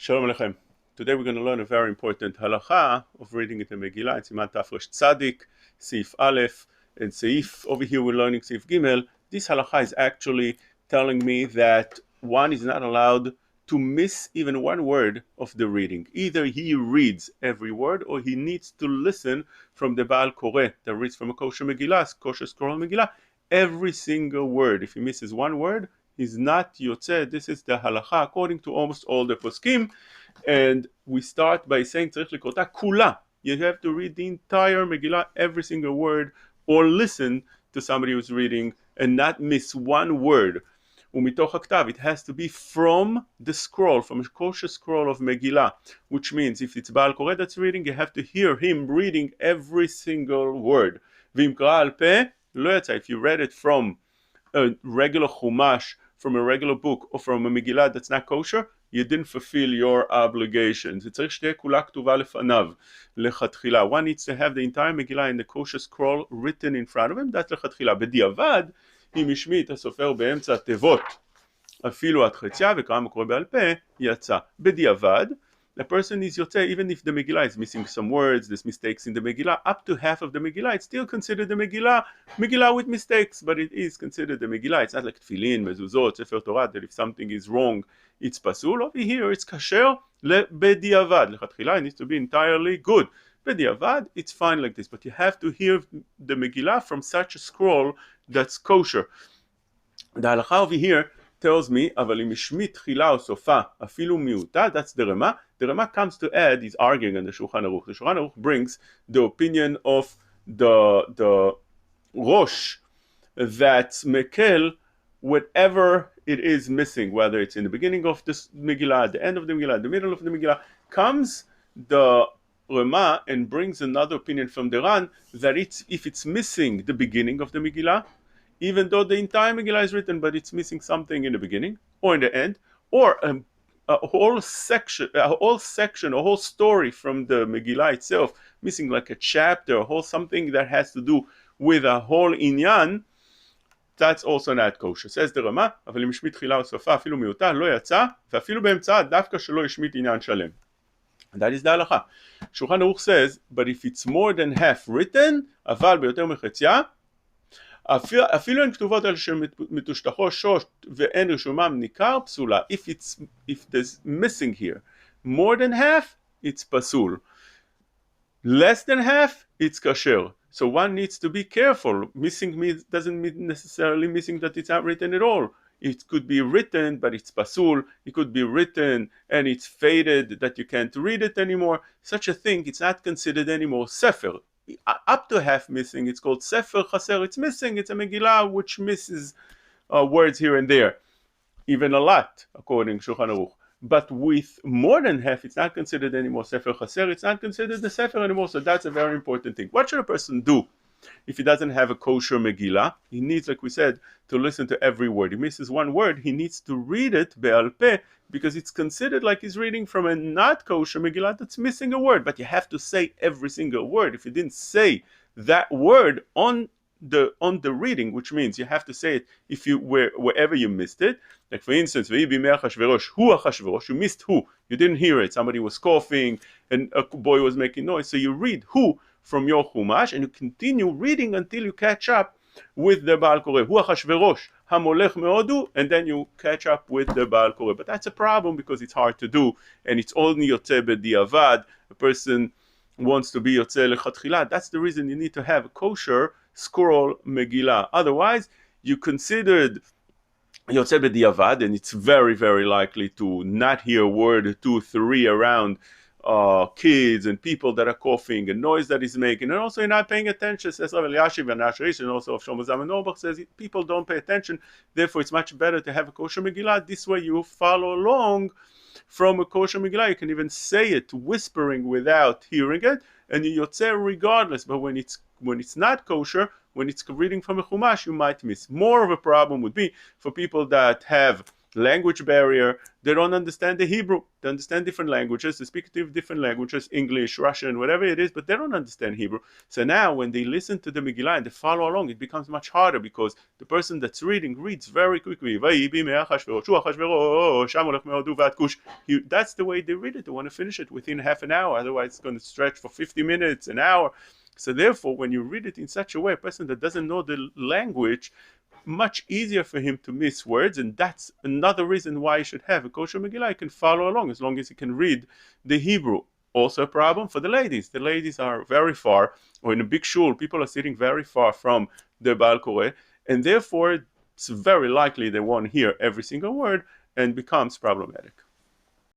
Shalom Aleichem. Today we're going to learn a very important halacha of reading it in Megilah. It's סימן תר"ש Tzadik, Seif Aleph, and Seif. Over here we're learning Seif Gimel. This halacha is actually telling me that one is not allowed to miss even one word of the reading. Either he reads every word or he needs to listen from the Baal Koreh that reads from a kosher Megilah, kosher scroll Megilah, every single word. If he misses one word, he's not yotzeh. This is the halacha according to almost all the poskim. And we start by saying tzarich likrota kula. You have to read the entire Megillah, every single word, or listen to somebody who's reading and not miss one word. Umitoch haktav, it has to be from the scroll, from a kosher scroll of Megillah, which means if it's Baal Koreh that's reading, you have to hear him reading every single word. V'im kara al peh lo yatsa, if you read it from a regular chumash, from a regular book, or from a Megillah that's not kosher, you didn't fulfill your obligations. One needs to have the entire Megillah in the kosher scroll written in front of him. That's לכתחילה. בדיעבד, אם השמיט הסופר באמצע התיבות, אפילו עד חציה וקרא מקורא בעל פה, יצא. בדיעבד, the person is yotzeh, even if the Megillah is missing some words, there's mistakes in the Megillah, up to half of the Megillah, it's still considered the Megillah with mistakes, but it is considered the Megillah. It's not like Tefillin, Mezuzot, Sefer Torah, that if something is wrong, it's pasul. Over here, it's kasher bediavad. Lechatchila, it needs to be entirely good. Bediavad, it's fine like this, but you have to hear the Megillah from such a scroll that's kosher. The halacha over here tells me, אבל אם השמיט תחילה או סופה אפילו מיעוטה, that's the Rema. The Rema comes to add, he's arguing on the Shulchan Aruch. The Shulchan Aruch brings the opinion of the Rosh that's Mekel whatever it is missing, whether it's in the beginning of this Megillah, at the end of the Megillah, the middle of the Megillah, comes the Rema and brings another opinion from the Ran that if it's missing the beginning of the Megillah, even though the entire Megillah is written, but it's missing something in the beginning or in the end, or a whole section, a whole story from the Megillah itself, missing like a chapter, a whole something that has to do with a whole inyan, that's also not kosher. Says the Rama, אבל אם השמיט תחילה או סופה אפילו מיעוטה לא יצא, ואפילו באמצעה דווקא שלא השמיט עניין שלם. That is the halacha. Shulchan Aruch says, but if it's more than half written, אבל ביותר מחציה, אפילו אין כתובות על שמטושטחו שוט ואין רשומם ניכר פסולה. If there's missing here more than half, it's pasul. Less than half, it's kasher. So one needs to be careful. Missing doesn't mean necessarily missing that it's not written at all. It could be written, but it's pasul. It could be written and it's faded that you can't read it anymore. Such a thing, it's not considered anymore sefer. Up to half missing, it's called sefer chaser. It's missing. It's a Megillah which misses words here and there, even a lot, according to Shulchan Aruch. But with more than half, it's not considered anymore sefer chaser. It's not considered the sefer anymore. So that's a very important thing. What should a person do if he doesn't have a kosher Megillah? He needs, like we said, to listen to every word. He misses one word, he needs to read it be'al peh, because it's considered like he's reading from a not kosher Megillah that's missing a word. But you have to say every single word. If you didn't say that word on the reading, which means you have to say it if you wherever you missed it. Like for instance, hu Achashverosh, you missed who, you didn't hear it, somebody was coughing and a boy was making noise, so you read who from your chumash and you continue reading until you catch up with the Baal Koreh. Hu Achashverosh hamolech meodu, and then you catch up with the Baal Koreh. But that's a problem because it's hard to do and it's only yotzeh b'diavad. A person wants to be yotzeh lechatchila. That's the reason you need to have a kosher scroll Megillah. Otherwise, you considered yotzeh b'diavad, and it's very, very likely to not hear a word 2, 3 around kids and people that are coughing and noise that is making, and also you're not paying attention. Says Rav Eliashiv and Asherish, and also Shlomo Zalman Auerbach says people don't pay attention. Therefore, it's much better to have a kosher Megillah. This way, you follow along from a kosher Megillah. You can even say it whispering without hearing it, and you yotzeh regardless. But when it's not kosher, when it's reading from a chumash, you might miss. More of a problem would be for people that have language barrier. They don't understand the Hebrew. They understand different languages. They speak different languages, English, Russian, whatever it is, but they don't understand Hebrew. So now when they listen to the Megillah and they follow along, it becomes much harder because the person that's reading reads very quickly. That's the way they read it. They want to finish it within half an hour. Otherwise, it's going to stretch for 50 minutes, an hour. So therefore, when you read it in such a way, a person that doesn't know the language, much easier for him to miss words, and that's another reason why he should have a kosher Megillah. He can follow along as long as he can read the Hebrew. Also a problem for the ladies. The ladies are very far, or in a big shul, people are sitting very far from the Baal Koreh, and therefore it's very likely they won't hear every single word and becomes problematic.